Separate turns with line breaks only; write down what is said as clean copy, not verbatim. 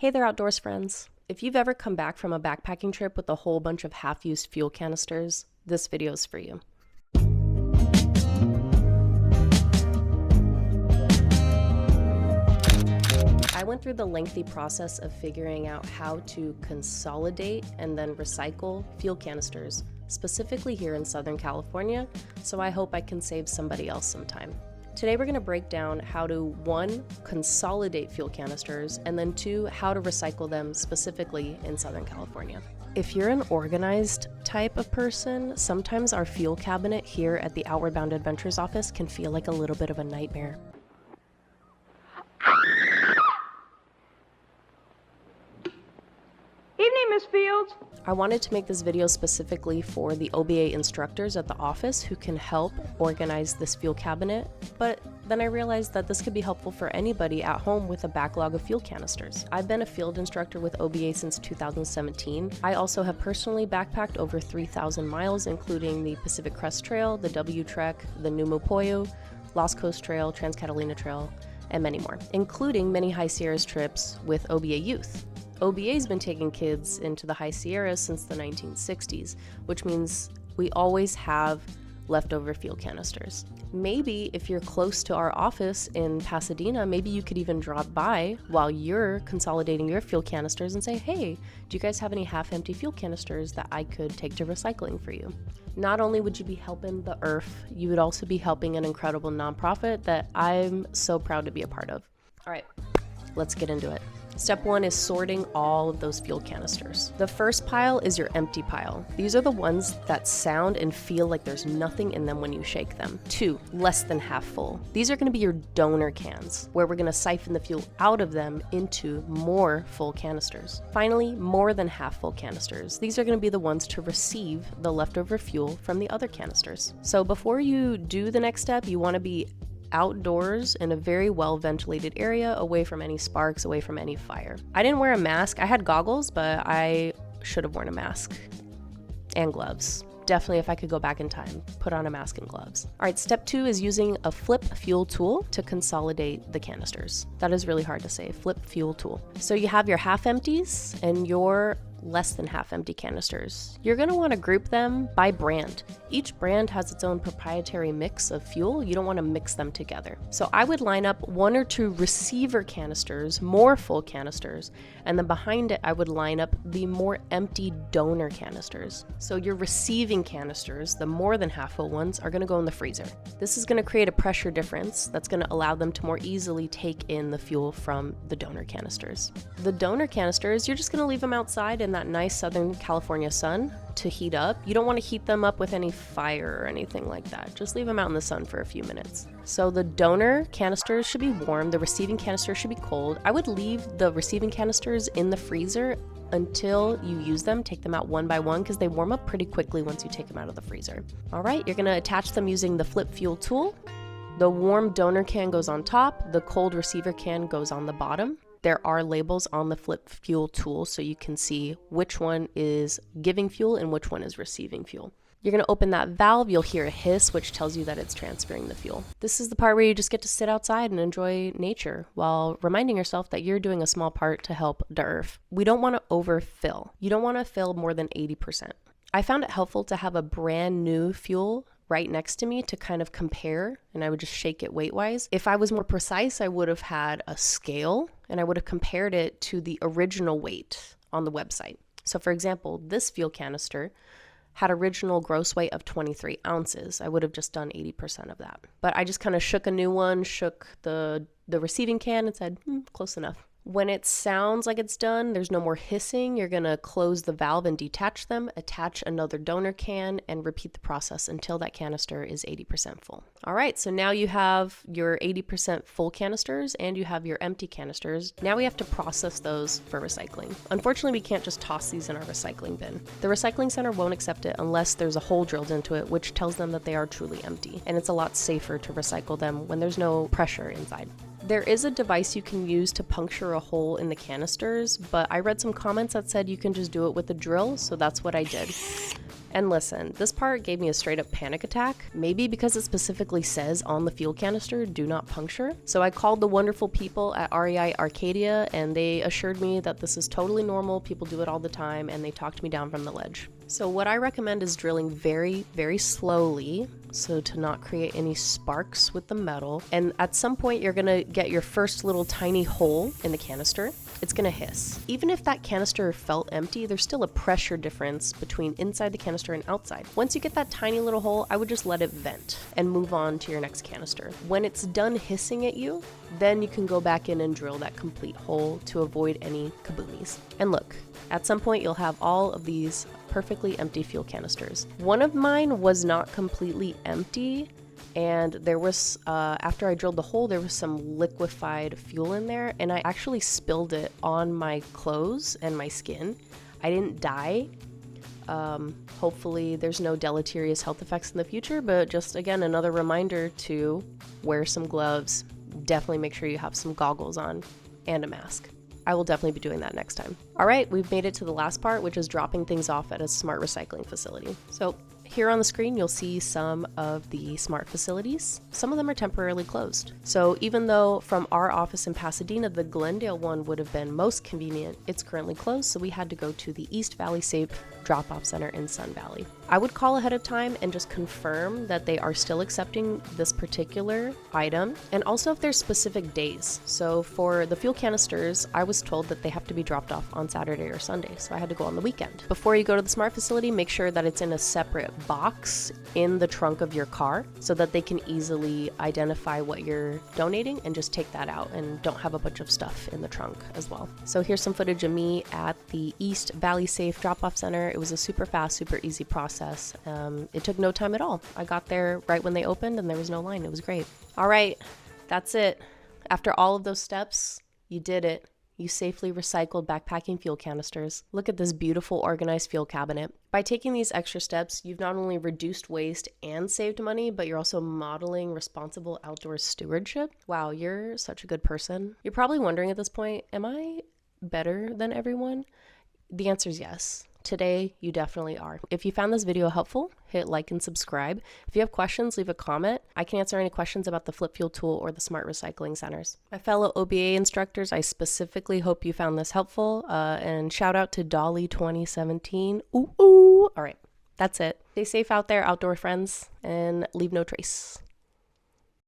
Hey there, outdoors friends. If you've ever come back from a backpacking trip with a whole bunch of half-used fuel canisters, this video is for you. I went through the lengthy process of figuring out how to consolidate and then recycle fuel canisters, specifically here in Southern California, so I hope I can save somebody else some time. Today we're going to break down how to 1. Consolidate fuel canisters, and then 2. How to recycle them specifically in Southern California. If you're an organized type of person, sometimes our fuel cabinet here at the Outward Bound Adventures office can feel like a little bit of a nightmare.
Evening, Miss Fields.
I wanted to make this video specifically for the OBA instructors at the office who can help organize this fuel cabinet, but then I realized that this could be helpful for anybody at home with a backlog of fuel canisters. I've been a field instructor with OBA since 2017. I also have personally backpacked over 3,000 miles, including the Pacific Crest Trail, the W Trek, the Numu Poyo, Lost Coast Trail, Trans Catalina Trail, and many more, including many High Sierras trips with OBA youth. OBA's been taking kids into the High Sierras since the 1960s, which means we always have leftover fuel canisters. Maybe if you're close to our office in Pasadena, maybe you could even drop by while you're consolidating your fuel canisters and say, hey, do you guys have any half-empty fuel canisters that I could take to recycling for you? Not only would you be helping the earth, you would also be helping an incredible nonprofit that I'm so proud to be a part of. All right, let's get into it. Step 1 is sorting all of those fuel canisters. The first pile is your empty pile. These are the ones that sound and feel like there's nothing in them when you shake them. 2, less than half full. These are going to be your donor cans, where we're going to siphon the fuel out of them into more full canisters. Finally, more than half full canisters. These are going to be the ones to receive the leftover fuel from the other canisters. So before you do the next step, you want to be outdoors in a very well ventilated area, away from any sparks, away from any fire. I didn't wear a mask. I had goggles, but I should have worn a mask and gloves. Definitely, if I could go back in time, put on a mask and gloves. All right, step 2 is using a flip fuel tool to consolidate the canisters. That is really hard to say, flip fuel tool. So you have your half empties and your less than half empty canisters. You're going to want to group them by brand. Each brand has its own proprietary mix of fuel. You don't want to mix them together. So I would line up 1 or 2 receiver canisters, more full canisters, and then behind it I would line up the more empty donor canisters. So your receiving canisters, the more than half full ones, are going to go in the freezer. This is going to create a pressure difference that's going to allow them to more easily take in the fuel from the donor canisters. The donor canisters, you're just going to leave them outside in that nice Southern California sun to heat up. You don't want to heat them up with any fire or anything like that. Just leave them out in the sun for a few minutes. So the donor canisters should be warm, the receiving canisters should be cold. I would leave the receiving canisters in the freezer until you use them. Take them out one by one because they warm up pretty quickly once you take them out of the freezer. All right, you're going to attach them using the flip fuel tool. The warm donor can goes on top, the cold receiver can goes on the bottom. There are labels on the flip fuel tool so you can see which one is giving fuel and which one is receiving fuel. You're going to open that valve, you'll hear a hiss, which tells you that it's transferring the fuel. This is the part where you just get to sit outside and enjoy nature while reminding yourself that you're doing a small part to help the earth. We don't want to overfill. You don't want to fill more than 80%. I found it helpful to have a brand new fuel right next to me to kind of compare, and I would just shake it weight-wise. If I was more precise, I would have had a scale, and I would have compared it to the original weight on the website. So for example, this fuel canister had original gross weight of 23 ounces. I would have just done 80% of that. But I just kind of shook a new one, shook the receiving can and said, close enough. When it sounds like it's done, there's no more hissing, you're gonna close the valve and detach them, attach another donor can, and repeat the process until that canister is 80% full. All right, so now you have your 80% full canisters and you have your empty canisters. Now we have to process those for recycling. Unfortunately, we can't just toss these in our recycling bin. The recycling center won't accept it unless there's a hole drilled into it, which tells them that they are truly empty. And it's a lot safer to recycle them when there's no pressure inside. There is a device you can use to puncture a hole in the canisters, but I read some comments that said you can just do it with a drill, so that's what I did. And listen, this part gave me a straight up panic attack, maybe because it specifically says on the fuel canister, do not puncture. So I called the wonderful people at REI Arcadia and they assured me that this is totally normal, people do it all the time, and they talked me down from the ledge. So what I recommend is drilling very, very slowly, so to not create any sparks with the metal. And at some point, you're gonna get your first little tiny hole in the canister. It's gonna hiss. Even if that canister felt empty, there's still a pressure difference between inside the canister and outside. Once you get that tiny little hole, I would just let it vent and move on to your next canister. When it's done hissing at you, then you can go back in and drill that complete hole to avoid any kaboomies. And look, at some point you'll have all of these perfectly empty fuel canisters. One of mine was not completely empty, and there was, after I drilled the hole, there was some liquefied fuel in there, and I actually spilled it on my clothes and my skin. I didn't die. Hopefully there's no deleterious health effects in the future, but just again, another reminder to wear some gloves. Definitely make sure you have some goggles on and a mask. I will definitely be doing that next time. All right, we've made it to the last part, which is dropping things off at a smart recycling facility. So here on the screen, you'll see some of the smart facilities. Some of them are temporarily closed. So even though from our office in Pasadena, the Glendale one would have been most convenient, it's currently closed, so we had to go to the East Valley Safe Drop-Off Center in Sun Valley. I would call ahead of time and just confirm that they are still accepting this particular item, and also if there's specific days. So for the fuel canisters, I was told that they have to be dropped off on Saturday or Sunday, so I had to go on the weekend. Before you go to the smart facility, make sure that it's in a separate box in the trunk of your car so that they can easily identify what you're donating and just take that out and don't have a bunch of stuff in the trunk as well. So here's some footage of me at the East Valley Safe Drop-Off Center. It was a super fast, super easy process. It took no time at all. I got there right when they opened and there was no line. It was great. All right, that's it. After all of those steps, you did it. You safely recycled backpacking fuel canisters. Look at this beautiful organized fuel cabinet. By taking these extra steps, you've not only reduced waste and saved money, but you're also modeling responsible outdoor stewardship. Wow, you're such a good person. You're probably wondering at this point, am I better than everyone? The answer is yes. Today, you definitely are. If you found this video helpful, hit like and subscribe. If you have questions, leave a comment. I can answer any questions about the Flip Fuel tool or the Smart Recycling Centers. My fellow OBA instructors, I specifically hope you found this helpful. And shout out to Dolly 2017. Ooh, ooh. All right, that's it. Stay safe out there, outdoor friends, and leave no trace.